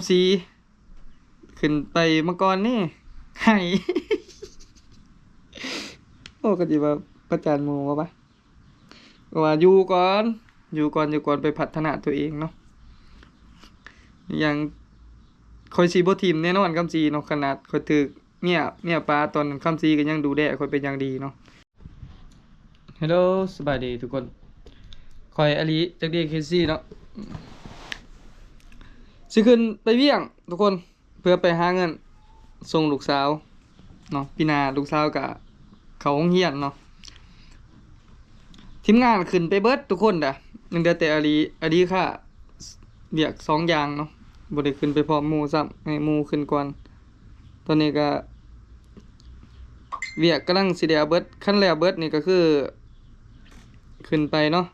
ำสีขึ้นไปเมื่อก่อนนี่ให้ โอ้ก็สิว่าประจานหมู่ว่าปะว่าอยู่ก่อนไปพัฒนาตัวเองเนาะอย่างคอยซีบ่ทีมแน่นอนคำซีเนาะขนาดคอยถึกเนี่ยปลาตอนคำซีก็ยังดูแลคอยเป็นอย่างดีเนาะฮัลโหลสบายดีทุกคนคอยอลิจากเดียเคซี่เนาะสิขึ้นไปเวียงทุกคนเพื่อไปหาเงินส่งลูกสาวเนาะปีหน้าลูกสาวกับเขาโรงเรียนเนาะทีมงานขึ้นไปเบิดทุกคนเด้อยังเดือแต่อลีค่ะเวียก2อย่างเนาะบ่ได้ขึ้นไปพร้อมหมู่ซ้ำให้หมู่ขึ้นก่อนตอนนี้ก็เวียกกำลังสิได้เอาเบิดขั้นแล้วเบิดนี่ก็คือขึ้นไปเนาะ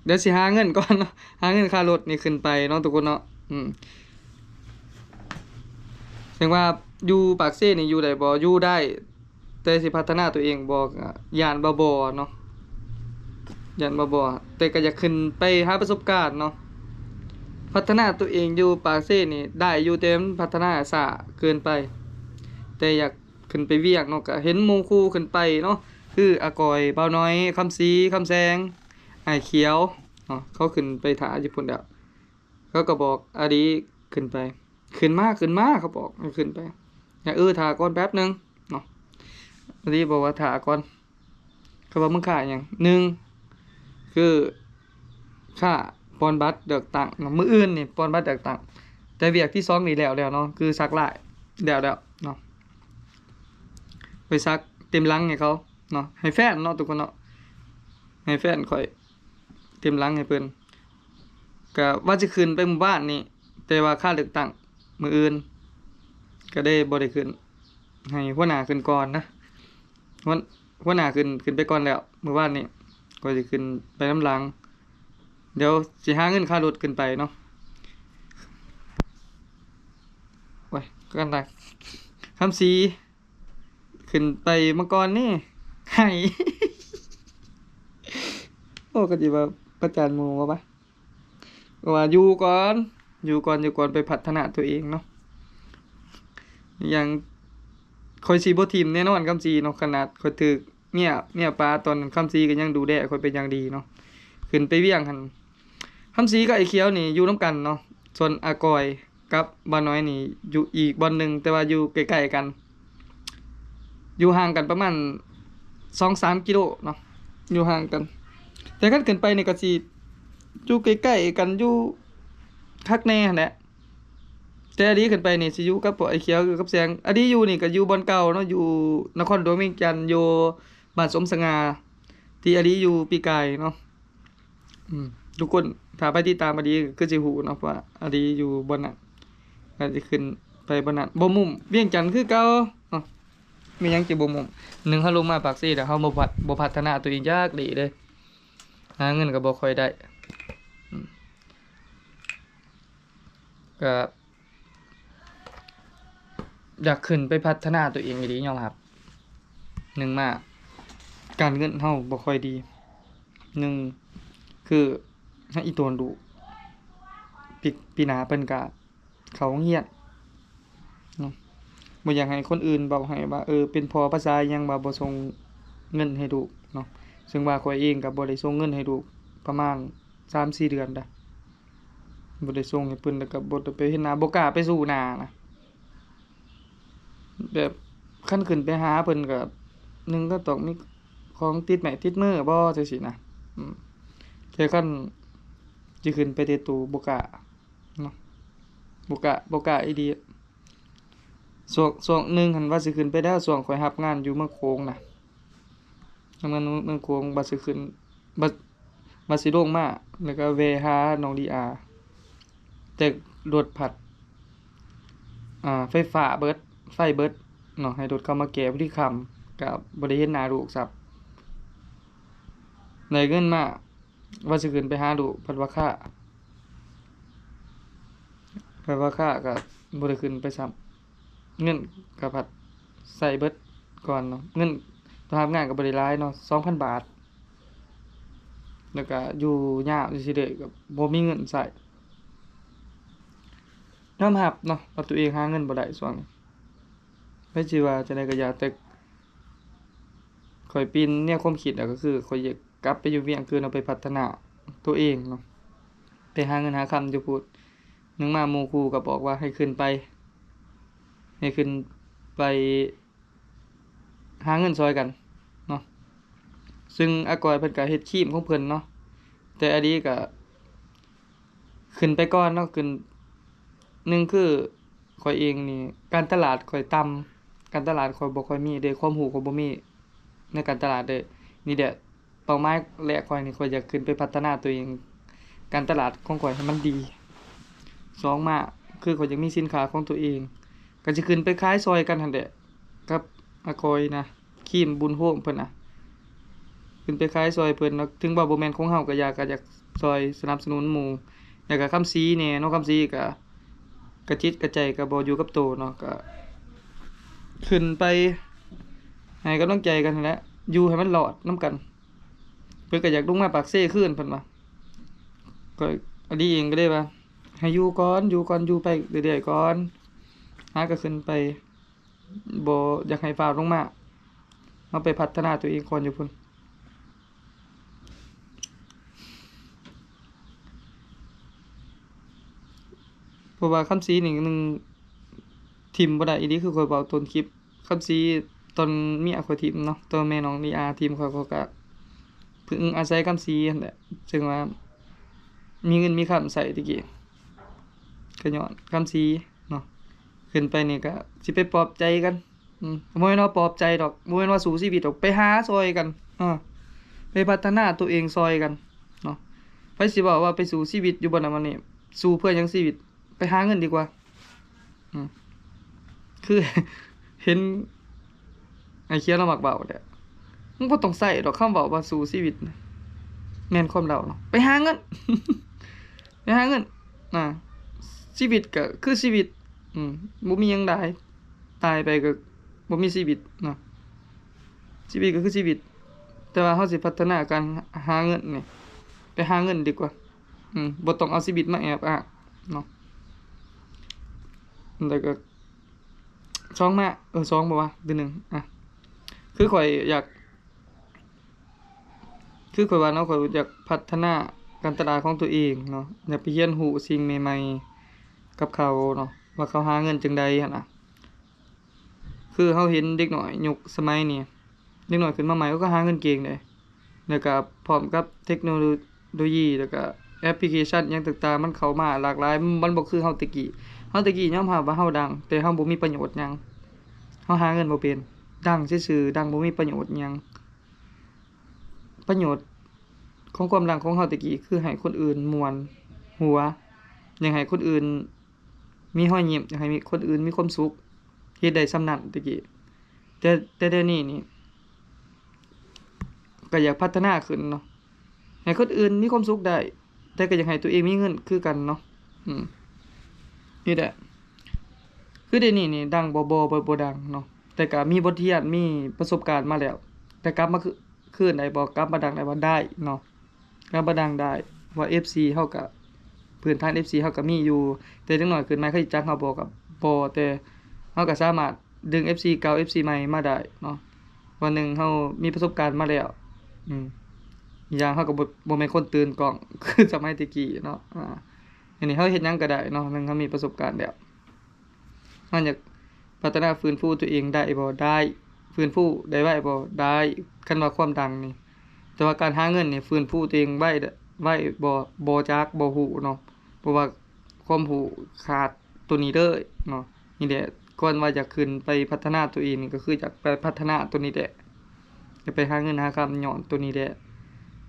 เดี๋ยวสิหาเงินก่อนเนาะหาเงินค่ารถนี่ขึ้นไปเนาะทุกคนเนาะแสดงว่าอยู่ปากเซ่นี่อยู่ได้บ่อยู่ได้แต่สิพัฒนาตัวเองบ่ก็ย่านบ่เนาะย่านบ่แต่ก็อยากขึ้นไปหาประสบการณ์เนาะพัฒนาตัวเองอยู่ปากเซ่นี่ได้อยู่แต่มันพัฒนาช้าเกินไปแต่อยากขึ้นไปเวียกเนาะก็เห็นหมู่คู่ขึ้นไปเนาะคืออากอยบ่าวน้อยคำศรีคำแสงอ้ายเขียวเนาะเขาขึ้นไปท่าญี่ปุ่นแล้วเขาก็บอกอดีขึ้นไปขึ้นมาเขาบอกให้ขึ้นไปอย่าถ่าก่อนแป๊บนึงเนาะอดีบอกว่าท่าก่อนเขาบอกมึงค่าหยังคือค่าปอนบัตรเดือกตังเนาะมื้ออื่นนี่ปอนบัตรเดือกตังแต่เวียกที่2นี่แล้วเนาะคือซักลายแล้วเนาะไปซักเต็มลังให้เขาเนาะให้แฟนเนาะทุกคนเนาะให้แฟนค่อยเต็มลังให้เพิ่นก็ว่าจะขึ้นไปหมู่บ้านนี่แต่ว่าค่าเลือกตั้งมื้ออื่นก็ได้บ่ได้ขึ้นให้หัวหน้าขึ้นก่อนนะหัวหน้าขึ้นไปก่อนแล้วมื้อวานนี้ก็สิขึ้นไปน้ำหลังเดี๋ยวสิหาเงินค่ารถขึ้นไปเนาะโอ้ยกันได้คำสีขึ้นไปเมื่อก่อนนี่ให้ โอ้ก็สิว่าประจานหมู่ว่าปะว่าอยู่ก่อนไปพัฒนาตัวเองเนาะอย่างคอยซีบ่ทีมแน่นอนคำซีเนาะขนาดคอยถึกเนี่ยปลาตอนคำซีก็ยังดูแลคอยเป็นอย่างดีเนาะขึ้นไปเวียงหั่นคำซีกับไอ้เขียวนี่อยู่นํกันเนาะส่วนอากอยกับบ่าวน้อยนี่อยู่อีกบ่อนหนึงแต่ว่าอยู่ใกล้ๆกันอยู่ห่างกันประมาณ2-3 กิโลเนาะอยู่ห่างกันแต่คันขึ้นไปนี่ก็สิอยู่ใกล้ๆกันอยู่คักแน่หั่นแหละแต่อดีขึ้นไปนี่สิอยู่กับพวกไอ้เขียวกับแสงอดีอยู่นี่ก็อยู่บ่อนเก่าเนาะอยู่นครหลวงเวียงจันทน์อยู่บ้านสมสง่าที่อดีอยู่ปีกายเนาะทุกคนถ้าไปติดตามอดีคือสิฮู้เนาะว่าอดีอยู่บ่อนนั้นก็สิขึ้นไปบ่อนนั้นบ่มุมเวียงจันทน์คือเก่าเนาะมีหยังสิบ่มุมหนึ่งเฮาลงมาปากซี่แล้วเฮาบ่พัฒนาตัวเองจักดีเลยหาเงินก็บ่ค่อยได้ก็อยากขึ้นไปพัฒนาตัวเองอีหลียอมรับ1มาการเงินเฮาบ่ค่อยดีคือให้อีโตนดูปีหน้าเพิ่นก็เข้าโรงเรียนเนาะบ่อยากให้คนอื่นเว้าให้ว่าเป็นพ่อภาษาหยังว่าบ่ส่งเงินให้ลูกเนาะซึ่งว่าข้อยเองก็บ่ได้ส่งเงินให้ลูกประมาณ 3-4 เดือนแล้วบ่ได้ส่งให้เพิ่นแล้วก็บ่ได้ไปเฮ็ดนาบ่กล้าไปสู่นานะแบบคันขึ้นไปหาเพิ่นก็ก็ต้องมีของติดไม้ติดมือบ่จังซี้นะแต่คันสิขึ้นไปแต่ตู้บ่กล้าเนาะบ่กล้าอีหลีช่วงหนึ่งหันว่าสิขึ้นไปแล้วช่วงข้อยรับงานอยู่เมืองโขงน่ะทำงานเมืองโขงบัดสิขึ้นบัดสิลงมาแล้วก็แวะหาน้องลีอาแต่รถผัดไฟฟ้าไฟเบิดเนาะให้รถเข้ามาแก้พอดีค่ำก็บ่ได้เห็นหน้าลูกซับได้เงินมาว่าสิขึ้นไปหาลูกผัดว่าค่าก็บ่ได้ขึ้นไปซ้ำเงินก็ผัดใส่เบิดก่อนเนาะเงินตอนทำงานก็บ่ได้หลายเนาะ 2,000 บาทแล้วก็อยู่ยามจังซี่เด้อก็บ่มีเงินใช้ ยอมรับเนาะว่าตัวเองหาเงินบ่ได้ช่วงนี้ไปสิว่าจังได๋ก็อยากแต่ข้อยปีนแนวความคิดก็คือข้อยอยากกลับไปอยู่เวียงคืนเอาไปพัฒนาตัวเองเนาะไปหาเงินหาคำอยู่พู้นหนึ่งมาหมู่ครูก็บอกว่าให้ขึ้นไปให้ขึ้นไปหาเงินซอยกันเนาะซึ่งอากอยเพิ่นก็เฮ็ดครีมของเพิ่นเนาะแต่อันนี้ก็ขึ้นไปก่อนเนาะขึ้นหนึ่งคือข้อยเองนี่การตลาดข้อยต่ำการตลาดข้อยบ่ค่อยมีเด้ความรู้ข้อยบ่มีในการตลาดเด้นี่แหละเป้าหมายแรกข้อยนี่ข้อยอยากขึ้นไปพัฒนาตัวเองการตลาดของข้อยให้มันดีสองมาคือข้อยอยากมีสินค้าของตัวเองก็สิขึ้นไปขายซอยกันหั่นแหละกับอากอยนะครีมบุญโฮมเพิ่นน่ะขึ้นไปขายซอยเพิ่นเนาะถึงว่าบ่แม่นของเฮาก็อยากซอยสนับสนุนหมู่แล้วก็คำศรีแหน่เนาะคำศรีก็กระจิตกระใจก็บ่อยู่กับโตเนาะก็ขึ้นไปให้กำลังใจกันนั่นแหละอยู่ให้มันรอดนำกันเพิ่นก็อยากลงมาปากเซ่คืนเพิ่นว่าก็อันนี้เองก็เลยว่าให้อยู่ก่อนอยู่ไปเรื่อยๆก่อนหาก็ขึ้นไปบ่อยากให้ฟ้าวลงมาไปพัฒนาตัวเองก่อนอยู่พุ่นเพราะว่าคำศรีนี่หนึ่งทิ่มบ่ได้อีหลีคือข้อยเว้าต้นคลิปคำศรีตอนเมียข้อยทิ่มเนาะตอนแม่น้องลีอาทิ่มข้อยก็พึ่งอาศัยคำศรีนั่นแหละซึ่งว่ามีเงินมีคำใช้ตะกี้ก็ญ้อนคำศรีเนาะขึ้นไปนี่ก็สิไปปลอบใจกันบ่แม่นว่าปลอบใจดอกบ่แม่นว่าสู้ชีวิตดอกไปหาซอยกันไปพัฒนาตัวเองซอยกันเนาะไผสิเว้าว่าไปสู้ชีวิตอยู่บ่นั่นมันนี่สู้เพื่อหยังชีวิตไปหาเงินดีกว่าอือคือเห็นไอ้เขียวเรามักเว้าแหละมึงบ่ต้องใช้ดอกคำเว้าว่าสู้ชีวิตน่ะแม่นความเราเนาะไปหาเงิน ไปหาเงินน่ะชีวิตก็คือชีวิตบ่มีหยังหลายตายไปก็บ่มีชีวิตเนาะชีวิตก็คือชีวิตแต่ว่าเราสิพัฒนาการหาเงินนี่ไปหาเงินดีกว่าบ่ต้องเอาชีวิตมาแอบอ้างเนาะแล้วก็2มา2บ่วะหรือ1คือข้อยอยากคือข้อยว่าเนาะข้อยอยากพัฒนาการตลาดของตัวเองเนาะอยากไปเรียนรู้สิ่งใหม่ๆกับเขาเนาะว่าเขาหาเงินจั่งใดหั้นน่ะคือเราเห็นเด็กน้อยยุคสมัยนี้เด็กน้อยขึ้นมาใหม่เขาก็หาเงินเก่งเด้แล้วก็พร้อมกับเทคโนโลยีแล้วก็แอปพลิเคชันหยังต่างๆมันเข้ามาหลากหลายมันบ่คือเราแต่กี้ยอมรับว่าเราดังแต่เราบ่มีประโยชน์หยังเราหาเงินบ่เป็นดังซื่อๆดังบ่มีประโยชน์หยังประโยชน์ของความดังของเราแต่กี้คือให้คนอื่นม่วนหัวอยากให้คนอื่นมีรอยยิ้มอยากให้มีคนอื่นมีความสุขเฮ็ดได้ส่ำนั้นแต่กี้แต่เดี๋ยวนี้นี่ก็อยากพัฒนาขึ้นเนาะให้คนอื่นมีความสุขได้แต่ก็อยากให้ตัวเองมีเงินคือกันเนาะนี่แหละคือเดี๋ยวนี้นี่ดังบ่ดังเนาะแต่ก็มีบทเรียนมีประสบการณ์มาแล้วแต่กลับมาคืนได้บ่กลับมาดังได้บ่ได้เนาะกลับมาดังได้ว่า FC เฮาก็พื้นฐาน FC เฮาก็มีอยู่แต่จักหน่อยขึ้นมาเขาสิจักเฮาบ่ก็บ่แต่เฮาก็สามารถดึง FC เก่า FC ใหม่มาได้เนาะวันหนึ่งเฮามีประสบการณ์มาแล้วอีกอย่างเฮาก็บ่แม่นคนตื่นกล้อง คือสมัยแต่กี้เนาะอันนี้เฮาเฮ็ดหยังก็ได้เนาะหนึ่งเฮามีประสบการณ์แล้วเฮาอยากพัฒนาฟื้นฟูตัวเองได้บ่ได้ฟื้นฟูได้ไว้บ่ได้คันว่าความดังนี่แต่ว่าการหาเงินนี่ฟื้นฟูตัวเองไว้บ่จักบ่ฮู้เนาะเพราะว่าความรู้ขาดตัวนี้เลยเนาะนี่แหละก่อนว่าจะขึ้นไปพัฒนาตัวเองนี่ก็คืออยากไปพัฒนาตัวนี้แหละจะไปหาเงินหาคำย้อนตัวนี้แหละ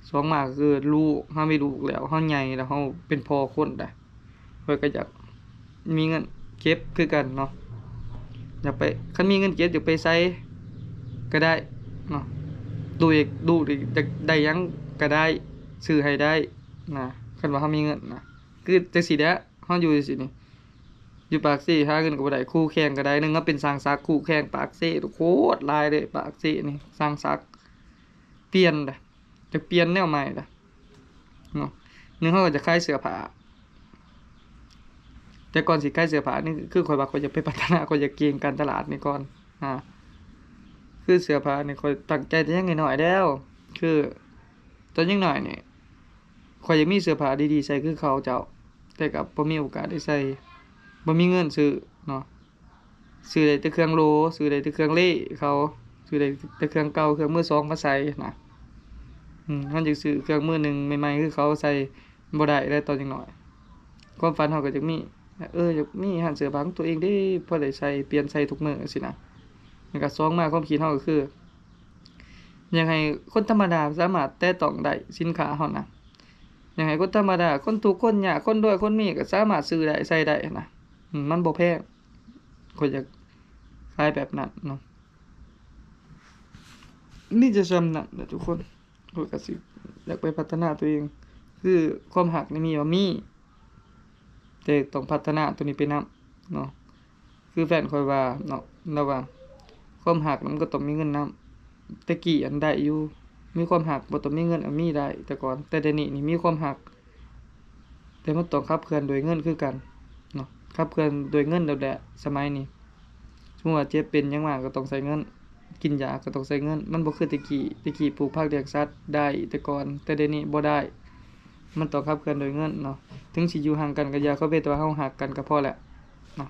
สองมาก็คือลูกเฮามีลูกแล้วเฮาใหญ่แล้วเฮาเป็นพ่อคนได้ข้อยก็อยากมีเงินเก็บคือกันเนาะอยากไปคันมีเงินเก็บอยากไปไสก็ได้เนาะดูอีกอยากได้หยังก็ได้ซื้อให้ได้นะคันว่าเฮามีเงินนะคือจังซี่แหละเฮาอยู่จังซี่นี่อยู่ปากเซ่หาเงินก็บ่ได้คู่แข่งก็ได้หนึงก็เป็นสร้างสรรค์คู่แข่งปากเซ่โคตรหลายเลยปากเซ่นี่สร้างสรรค์เปลี่ยนเด้อจะเปลี่ยนแนวใหม่เด้อเนาะหนึงเฮาก็จะขายเสื้อผ้า แต่ก่อนสิขายเสื้อผ้านี่คือข่อยว่าข่อยอยากไปพัฒนาข่อยอยากเก่งการตลาดนี่ก่อนคือเสื้อผ้านี่ข่อยตั้งใจแต่ยังน้อยๆแล้ว คือตอนยังน้อยนี่ข่อยอยากมีเสื้อผ้าดีๆใส่คือเขาเจ้า แต่ก็บ่มีโอกาสได้ใส่บ่มีเงินซื้อเนาะซื้อได้แต่เครื่องโลซื้อได้แต่เครื่องเล่เขาซื้อได้แต่เครื่องเก่าเครื่องมือสองมาใส่นะมันจะซื้อเครื่องมือหนึ่งใหม่ๆคือเขาใส่บ่ได้แล้วตอนยังน้อยความฝันเขาก็จะมีอยากมีหันเสื้อผ้าของตัวเองได้พอได้ใส่เปลี่ยนใส่ทุกมื้อสินะแล้วก็สองมาความคิดเฮาก็คืออยากให้คนธรรมดาสามารถแตะต้องได้สินค้าเฮานะอยากให้คนธรรมดาคนทุกข์คนยากคนรวยคนมีก็สามารถซื้อได้ใส่ได้นะมันบ่แพงข้อยอยากขายแบบนั้นเนาะนี่จะซ้ำนั่นแหละทุกคนข้อยก็สิอยากไปพัฒนาตัวเองคือความหักนี่มีว่ามีแต่ต้องพัฒนาตัวนี้ไปนำเนาะคือแฟนข้อยว่าเนาะระว่าความหักมันก็ต้องมีเงินนำแต่กี้อันได้อยู่มีความหักบ่ต้องมีเงินอันมีได้แต่ก่อนแต่เดี๋ยวนี้นี่มีความหักแต่มันต้องขับเคลื่อนโดยเงินคือกันเนาะขับเคลื่อนโดยเงินแล้วแหละสมัยนี้สมมุติว่าเจ็บเป็นหยังว่าก็ต้องใช้เงินกินยาก็ต้องใช้เงินมันบ่คือแต่กี้ปลูกผักเลี้ยงสัตว์ได้แต่ก่อนแต่เดี๋ยวนี้บ่ได้มันต้องขับเคลื่อนโดยเงินเนาะถึงสิอยู่ห่างกันก็อย่าเข้าไปแต่ว่าเฮารักกันก็พอแหละเนาะ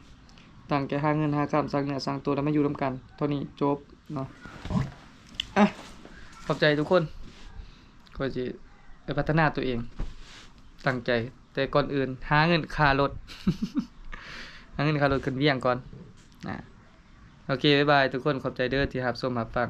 ตั้งใจหาเงินหาข้ามสร้างเนื้อสร้างตัวแล้วมาอยู่ร่วมกันเท่านี้จบเนาะขอบใจทุกคนก็สิไปพัฒนาตัวเองตั้งใจแต่ก่อนอื่นหาเงินค่ารถ หาเงินค่ารถขึ้นเวียงก่อนโอเคบ๊ายบายทุกคนขอบใจเด้อที่รับชมรับฟัง